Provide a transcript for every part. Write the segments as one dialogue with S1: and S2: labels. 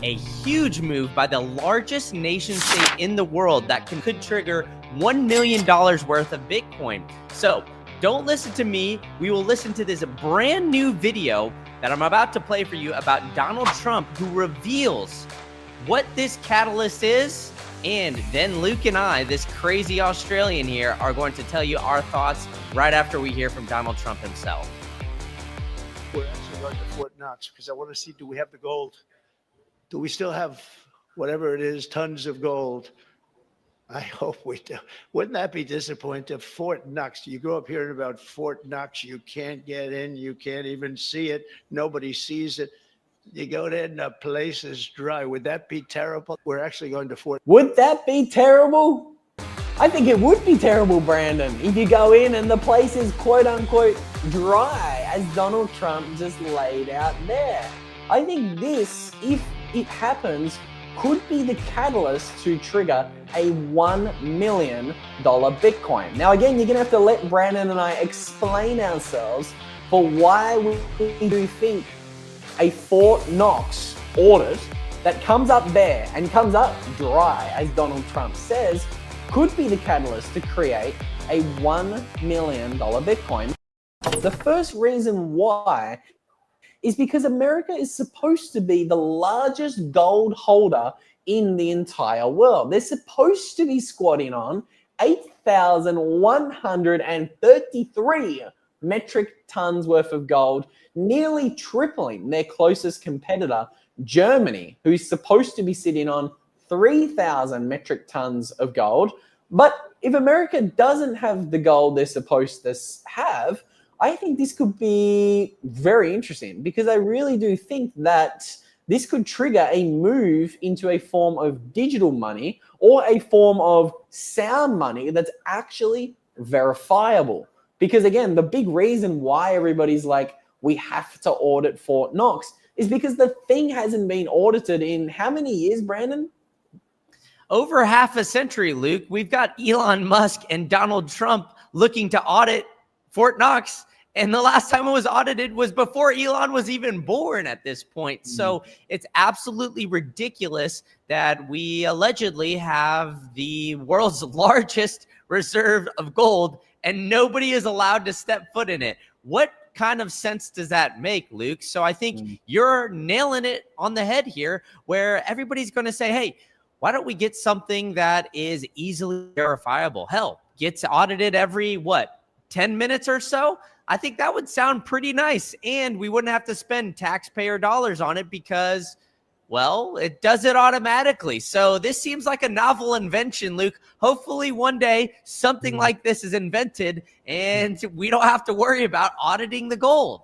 S1: a huge move by the largest nation state in the world that could trigger $1 million worth of Bitcoin. So don't listen to me. We will listen to this brand new video that I'm about to play for you about Donald Trump, who reveals what this catalyst is. And then Luke and I, this crazy Australian here, are going to tell you our thoughts right after we hear from Donald Trump himself.
S2: We're actually going to Fort Knox because I want to see, do we have the gold? Do we still have whatever it is, tons of gold? I hope we do. Wouldn't that be disappointing? Fort Knox. You grow up hearing about Fort Knox. You can't get in. You can't even see it. Nobody sees it. You go there and the place is dry. Would that be terrible? We're actually going to Fort.
S3: Would that be terrible? I think it would be terrible, Brandon, if you go in and the place is quote unquote dry, as Donald Trump just laid out there. I think this, if it happens, could be the catalyst to trigger a $1 million Bitcoin. Now, again, you're going to have to let Brandon and I explain ourselves for why we do think a Fort Knox audit that comes up bare and comes up dry, as Donald Trump says, could be the catalyst to create a $1 million Bitcoin. The first reason why is because America is supposed to be the largest gold holder in the entire world. They're supposed to be squatting on 8,133 metric tons worth of gold, nearly tripling their closest competitor, Germany, who's supposed to be sitting on 3,000 metric tons of gold. But if America doesn't have the gold they're supposed to have, I think this could be very interesting because I really do think that this could trigger a move into a form of digital money or a form of sound money that's actually verifiable. Because again, the big reason why everybody's like, we have to audit Fort Knox is because the thing hasn't been audited in how many years, Brandon?
S1: Over half a century, Luke. We've got Elon Musk and Donald Trump looking to audit Fort Knox. And the last time it was audited was before Elon was even born at this point. So it's absolutely ridiculous that we allegedly have the world's largest reserve of gold and nobody is allowed to step foot in it. What kind of sense does that make, Luke? So I think you're nailing it on the head here, where everybody's going to say, hey, why don't we get something that is easily verifiable? Hell, gets audited every, 10 minutes or so? I think that would sound pretty nice. And we wouldn't have to spend taxpayer dollars on it because, well, it does it automatically. So this seems like a novel invention, Luke. Hopefully one day something like this is invented and we don't have to worry about auditing the gold.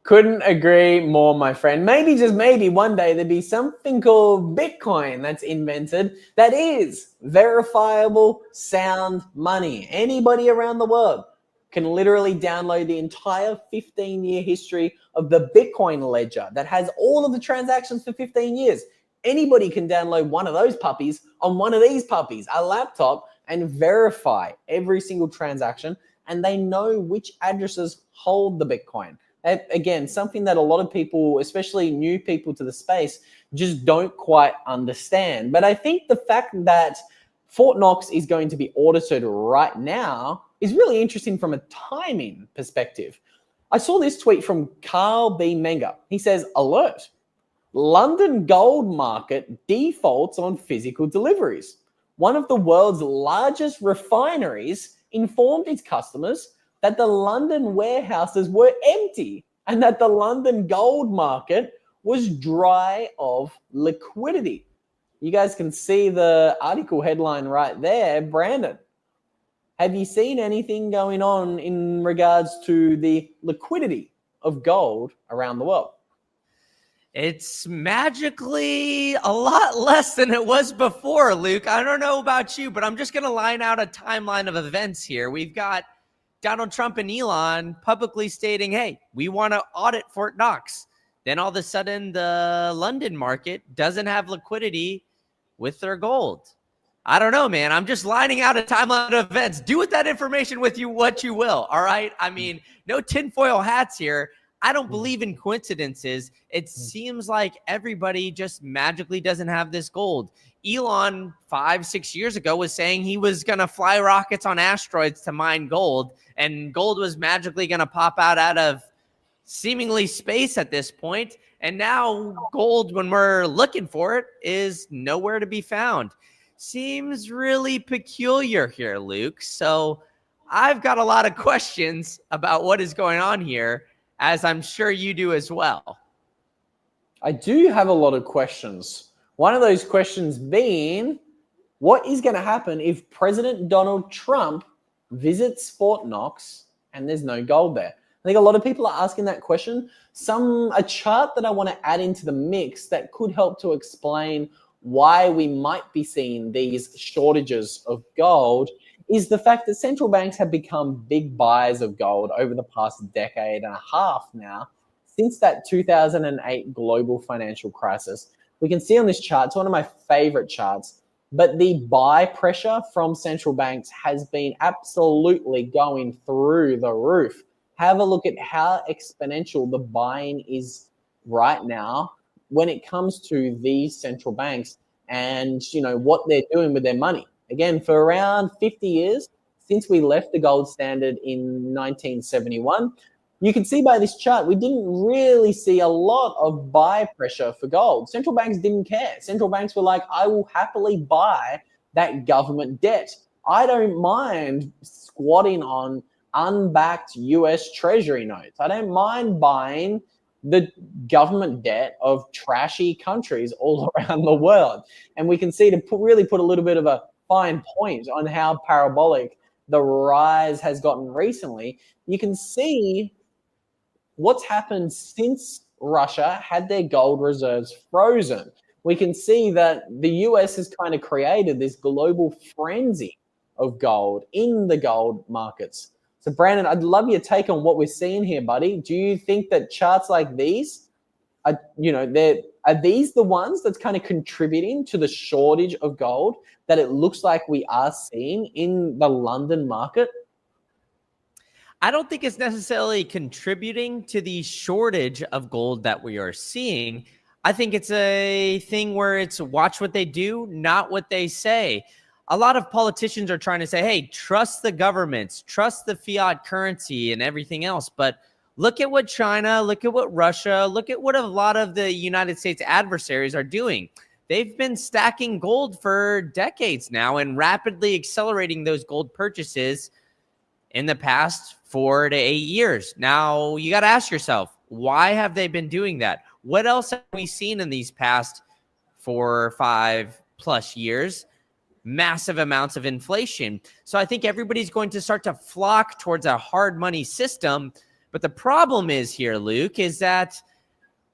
S3: Couldn't agree more, my friend. Maybe, just maybe, one day there'd be something called Bitcoin that's invented that is verifiable sound money. Anybody around the world can literally download the entire 15-year history of the Bitcoin ledger that has all of the transactions for 15 years. Anybody can download one of those puppies on one of these puppies, a laptop, and verify every single transaction, and they know which addresses hold the Bitcoin. Again, something that a lot of people, especially new people to the space, just don't quite understand. But I think the fact that Fort Knox is going to be audited right now is really interesting from a timing perspective. I saw this tweet from Carl B. Menger. He says, alert, London gold market defaults on physical deliveries. One of the world's largest refineries informed its customers that the London warehouses were empty and that the London gold market was dry of liquidity. You guys can see the article headline right there. Brandon, have you seen anything going on in regards to the liquidity of gold around the world?
S1: It's magically a lot less than it was before, Luke. I don't know about you, but I'm just going to line out a timeline of events here. We've got Donald Trump and Elon publicly stating, hey, we want to audit Fort Knox. Then all of a sudden, the London market doesn't have liquidity with their gold. I don't know, man. I'm just lining out a timeline of events. Do with that information with you what you will, all right? I mean, no tinfoil hats here. I don't believe in coincidences. It seems like everybody just magically doesn't have this gold. Elon 5-6 years ago was saying he was going to fly rockets on asteroids to mine gold, and gold was magically going to pop out of seemingly space at this point. And now gold, when we're looking for it, is nowhere to be found. Seems really peculiar here, Luke. So I've got a lot of questions about what is going on here, as I'm sure you do as well.
S3: I do have a lot of questions. One of those questions being, what is going to happen if President Donald Trump visits Fort Knox and there's no gold there? I think a lot of people are asking that question. A chart that I want to add into the mix that could help to explain why we might be seeing these shortages of gold is the fact that central banks have become big buyers of gold over the past decade and a half now, since that 2008 global financial crisis. We can see on this chart, it's one of my favorite charts, but the buy pressure from central banks has been absolutely going through the roof. Have a look at how exponential the buying is right now when it comes to these central banks and what they're doing with their money. Again, for around 50 years, since we left the gold standard in 1971, you can see by this chart, we didn't really see a lot of buy pressure for gold. Central banks didn't care. Central banks were like, I will happily buy that government debt. I don't mind squatting on unbacked US Treasury notes. I don't mind buying the government debt of trashy countries all around the world. And we can see, to really put a little bit of a fine point on how parabolic the rise has gotten recently, you can see what's happened since Russia had their gold reserves frozen. We can see that the US has kind of created this global frenzy of gold in the gold markets. So Brandon, I'd love your take on what we're seeing here, buddy. Do you think that charts like these are these the ones that's kind of contributing to the shortage of gold that it looks like we are seeing in the London market?
S1: I don't think it's necessarily contributing to the shortage of gold that we are seeing. I think it's a thing where it's watch what they do, not what they say. A lot of politicians are trying to say, hey, trust the governments, trust the fiat currency and everything else. But look at what China, look at what Russia, look at what a lot of the United States adversaries are doing. They've been stacking gold for decades now and rapidly accelerating those gold purchases in the past 4 to 8 years. Now, you got to ask yourself, why have they been doing that? What else have we seen in these past 4 or 5 plus years? Massive amounts of inflation. So I think everybody's going to start to flock towards a hard money system. But the problem is here, Luke, is that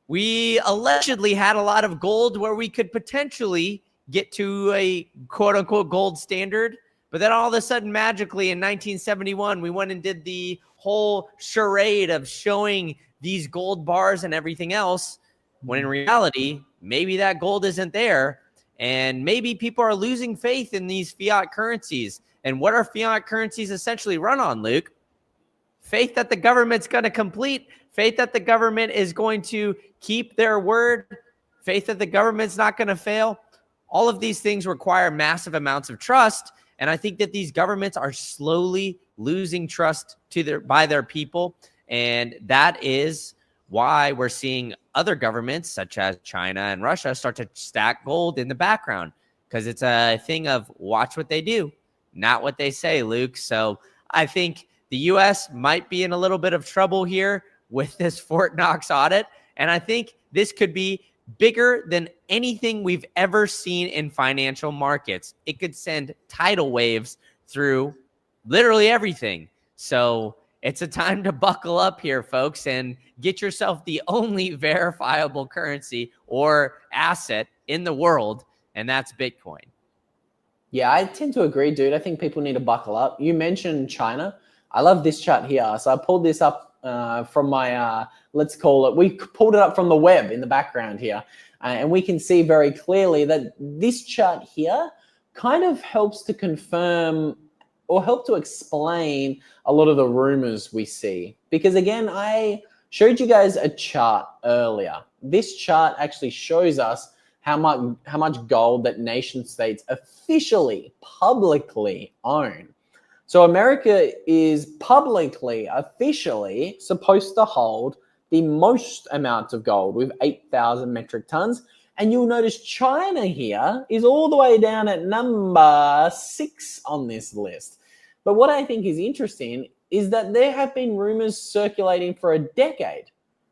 S1: we allegedly had a lot of gold where we could potentially get to a quote unquote gold standard. But then all of a sudden, magically in 1971, we went and did the whole charade of showing these gold bars and everything else, when in reality, maybe that gold isn't there. And maybe people are losing faith in these fiat currencies. And what are fiat currencies essentially run on, Luke? Faith that the government's going to complete, faith that the government is going to keep their word, faith that the government's not going to fail. All of these things require massive amounts of trust. And I think that these governments are slowly losing trust by their people. And that is why we're seeing other governments such as China and Russia start to stack gold in the background, because it's a thing of watch what they do, not what they say, Luke. So I think the U.S. might be in a little bit of trouble here with this Fort Knox audit. And I think this could be bigger than anything we've ever seen in financial markets. It could send tidal waves through literally everything. So it's a time to buckle up here, folks, and get yourself the only verifiable currency or asset in the world, and that's Bitcoin.
S3: Yeah, I tend to agree, dude. I think people need to buckle up. You mentioned China. I love this chart here. So I pulled this up from my, let's call it, we pulled it up from the web in the background here. And we can see very clearly that this chart here kind of helps to confirm or help to explain a lot of the rumors we see. Because again, I Showed you guys a chart earlier. This chart actually shows us how much gold that nation states officially, publicly own. So America is publicly, officially supposed to hold the most amount of gold with 8,000 metric tons. And you'll notice China here is all the way down at number 6 on this list. But what I think is interesting is that there have been rumors circulating for a decade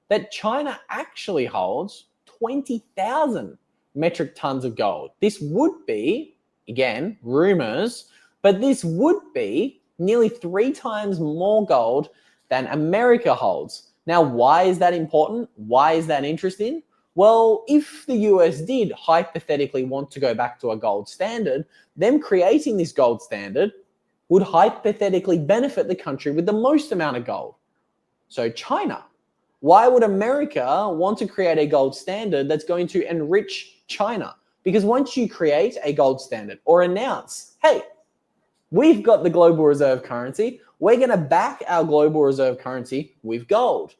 S3: that China actually holds 20,000 metric tons of gold. This would be, again, rumors, but this would be nearly 3 times more gold than America holds. Now, why is that important? Why is that interesting? Well, if the US did hypothetically want to go back to a gold standard, them creating this gold standard would hypothetically benefit the country with the most amount of gold. So China. Why would America want to create a gold standard that's going to enrich China? Because once you create a gold standard or announce, hey, we've got the global reserve currency, we're going to back our global reserve currency with gold.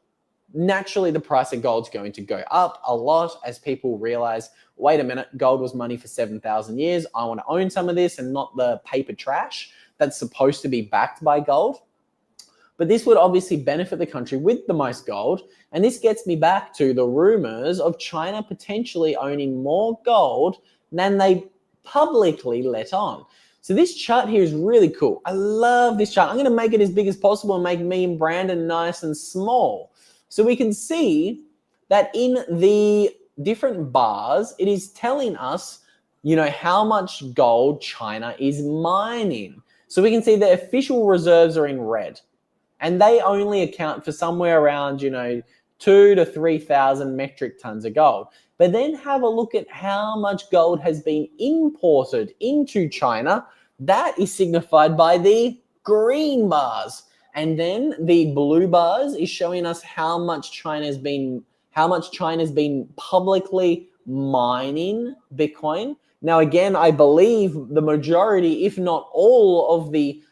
S3: Naturally, the price of gold's going to go up a lot as people realize, wait a minute, gold was money for 7,000 years. I want to own some of this and not the paper trash that's supposed to be backed by gold. But this would obviously benefit the country with the most gold. And this gets me back to the rumors of China potentially owning more gold than they publicly let on. So this chart here is really cool. I love this chart. I'm going to make it as big as possible and make me and Brandon nice and small. So we can see that in the different bars, it is telling us, how much gold China is mining. So we can see the official reserves are in red. And they only account for somewhere around, 2,000 to 3,000 metric tons of gold. But then have a look at how much gold has been imported into China. That is signified by the green bars. And then the blue bars is showing us how much China's been publicly mining Bitcoin. Now, again, I believe the majority, if not all, of the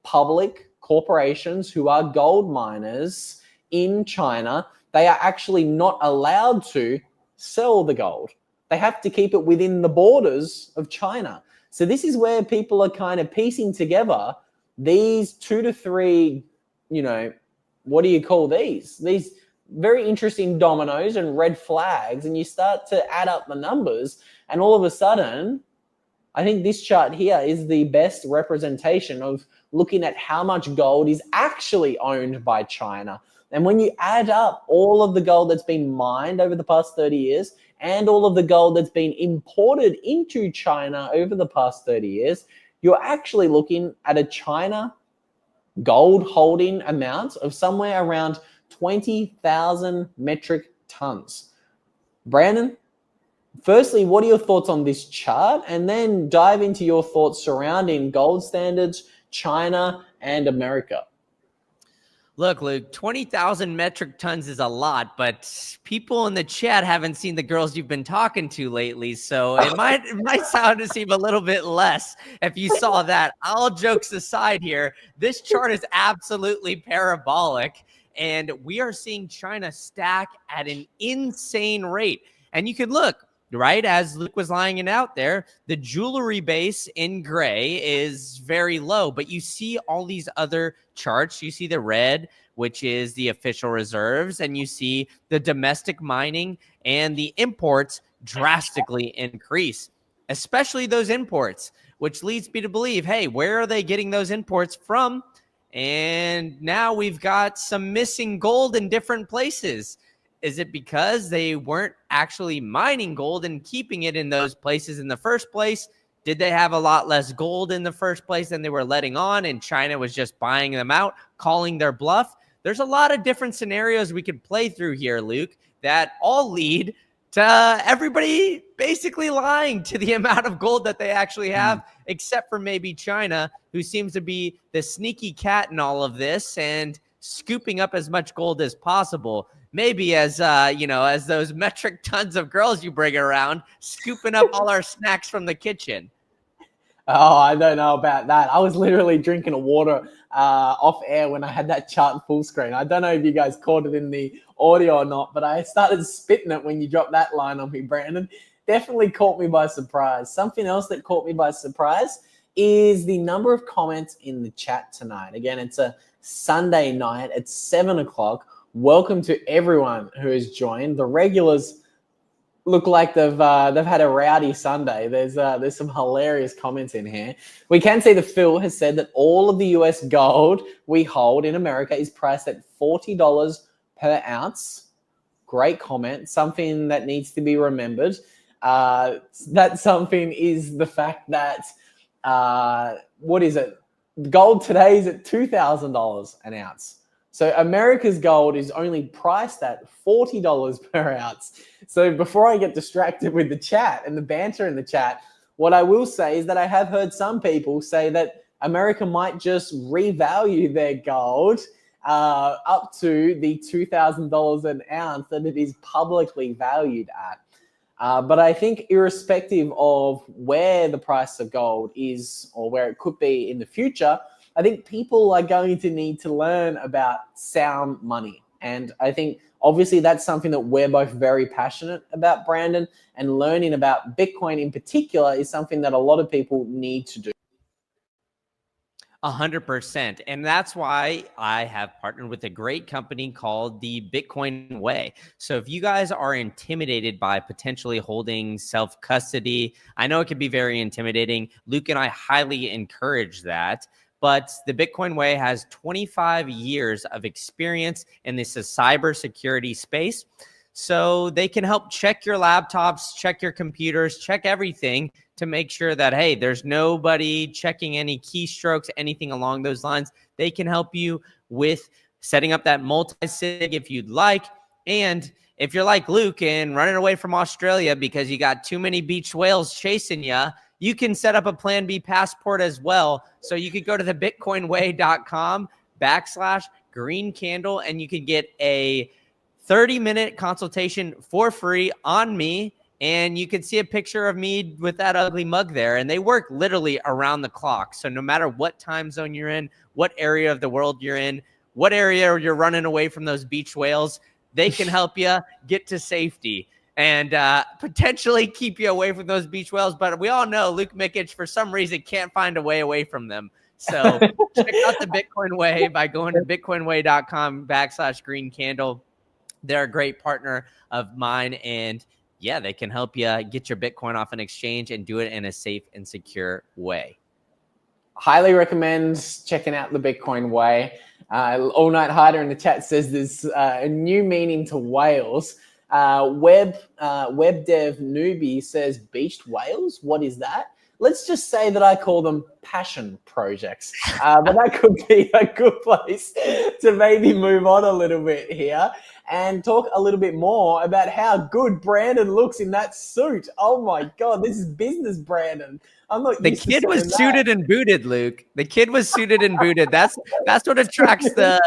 S3: public corporations who are gold miners in China, they are actually not allowed to sell the gold. They have to keep it within the borders of China. So this is where people are kind of piecing together these 2 to 3, what do you call these? These very interesting dominoes and red flags, and you start to add up the numbers, and all of a sudden, I think this chart here is the best representation of looking at how much gold is actually owned by China. And when you add up all of the gold that's been mined over the past 30 years and all of the gold that's been imported into China over the past 30 years, you're actually looking at a China gold holding amount of somewhere around 20,000 metric tons. Brandon, firstly, what are your thoughts on this chart? And then dive into your thoughts surrounding gold standards, China, and America.
S1: Look, Luke, 20,000 metric tons is a lot, but people in the chat haven't seen the girls you've been talking to lately, so it might sound to seem a little bit less if you saw that. All jokes aside here, this chart is absolutely parabolic, and we are seeing China stack at an insane rate. And you can look, right, as Luke was laying it out there, the jewelry base in gray is very low, but you see all these other charts. You see the red, which is the official reserves, and you see the domestic mining and the imports drastically increase, especially those imports, which leads me to believe, hey, where are they getting those imports from? And now we've got some missing gold in different places. Is it because they weren't actually mining gold and keeping it in those places in the first place? Did they have a lot less gold in the first place than they were letting on, and China was just buying them out, calling their bluff? There's a lot of different scenarios we could play through here, Luke, that all lead to everybody basically lying to the amount of gold that they actually have, except for maybe China, who seems to be the sneaky cat in all of this and scooping up as much gold as possible. Maybe as those metric tons of girls you bring around, scooping up all our snacks from the kitchen.
S3: Oh, I don't know about that. I was literally drinking a water off air when I had that chart full screen. I don't know if you guys caught it in the audio or not, but I started spitting it when you dropped that line on me, Brandon. Definitely caught me by surprise. Something else that caught me by surprise is the number of comments in the chat tonight. Again, it's a Sunday night at 7 o'clock. Welcome to everyone who has joined. The regulars look like they've had a rowdy Sunday. There's some hilarious comments in here. We can see that Phil has said that all of the US gold we hold in America is priced at $40 per ounce. Great comment. Something that needs to be remembered. That something is the fact that what is it? Gold today is at $2,000 an ounce. So America's gold is only priced at $40 per ounce. So before I get distracted with the chat and the banter in the chat, what I will say is that I have heard some people say that America might just revalue their gold up to the $2,000 an ounce that it is publicly valued at. But I think irrespective of where the price of gold is or where it could be in the future, I think people are going to need to learn about sound money. And I think obviously that's something that we're both very passionate about, Brandon, and learning about Bitcoin in particular is something that a lot of people need to do.
S1: 100%. And that's why I have partnered with a great company called the Bitcoin Way. So if you guys are intimidated by potentially holding self-custody, I know it can be very intimidating. Luke and I highly encourage that. But the Bitcoin Way has 25 years of experience in this cybersecurity space. So they can help check your laptops, check your computers, check everything to make sure that, hey, there's nobody checking any keystrokes, anything along those lines. They can help you with setting up that multi-sig if you'd like. And if you're like Luke and running away from Australia because you got too many beach whales chasing you, you can set up a Plan B passport as well. So you could go to the bitcoinway.com/green candle and you can get a 30-minute consultation for free on me. And you can see a picture of me with that ugly mug there. And they work literally around the clock. So no matter what time zone you're in, what area of the world you're in, what area you're running away from those beach whales, they can help you get to safety and potentially keep you away from those beach whales. But we all know Luke Mikic, for some reason, can't find a way away from them. So check out the Bitcoin Way by going to bitcoinway.com/green candle. They're a great partner of mine. And yeah, they can help you get your Bitcoin off an exchange and do it in a safe and secure way.
S3: Highly recommend checking out the Bitcoin Way. All Night Hider in the chat says there's a new meaning to whales. Web dev newbie says beached whales. What is that? Let's just say that I call them passion projects. But that could be a good place to maybe move on a little bit here and talk a little bit more about how good Brandon looks in that suit. Oh my God, this is business Brandon. I'm not.
S1: The kid was suited and booted, Luke. The kid was suited and booted. That's what attracts the.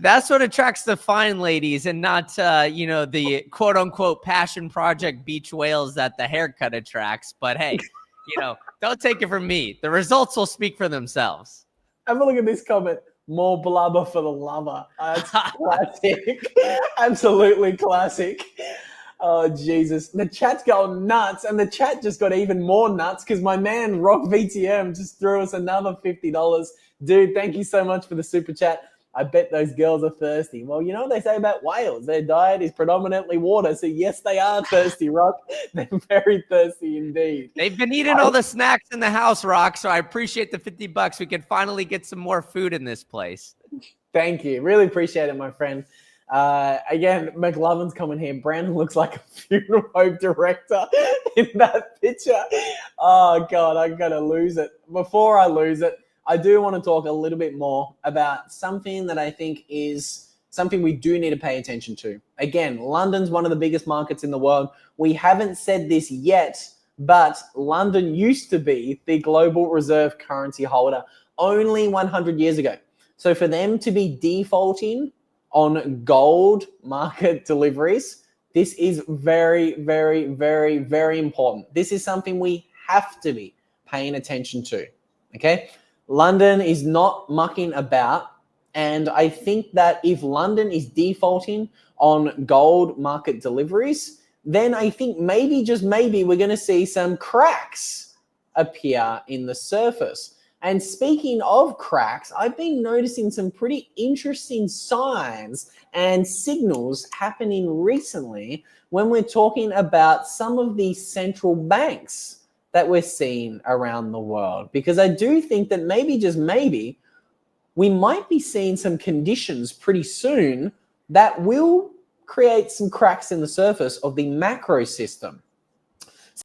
S1: That's what attracts the fine ladies, and not the quote unquote passion project beach whales that the haircut attracts. But hey, don't take it from me. The results will speak for themselves.
S3: Have a look at this comment. More blubber for the lover. It's classic. Absolutely classic. Oh, Jesus. The chat's going nuts, and the chat just got even more nuts because my man Rock VTM just threw us another $50. Dude, thank you so much for the super chat. I bet those girls are thirsty. Well, you know what they say about whales? Their diet is predominantly water. So, yes, they are thirsty, Rock. They're very thirsty indeed.
S1: They've been eating all the snacks in the house, Rock, so I appreciate the $50. We can finally get some more food in this place.
S3: Thank you. Really appreciate it, my friend. Again, McLovin's coming here. Brandon looks like a funeral home director in that picture. Oh, God, I'm going to lose it. Before I lose it, I do want to talk a little bit more about something that I think is something we do need to pay attention to. Again, London's one of the biggest markets in the world. We haven't said this yet, but London used to be the global reserve currency holder only 100 years ago. So for them to be defaulting on gold market deliveries, this is very, very, very, very important. This is something we have to be paying attention to. Okay, London is not mucking about, and I think that if London is defaulting on gold market deliveries, then I think maybe, just maybe, we're going to see some cracks appear in the surface. And speaking of cracks, I've been noticing some pretty interesting signs and signals happening recently when we're talking about some of these central banks that we're seeing around the world. Because I do think that maybe, just maybe, we might be seeing some conditions pretty soon that will create some cracks in the surface of the macro system.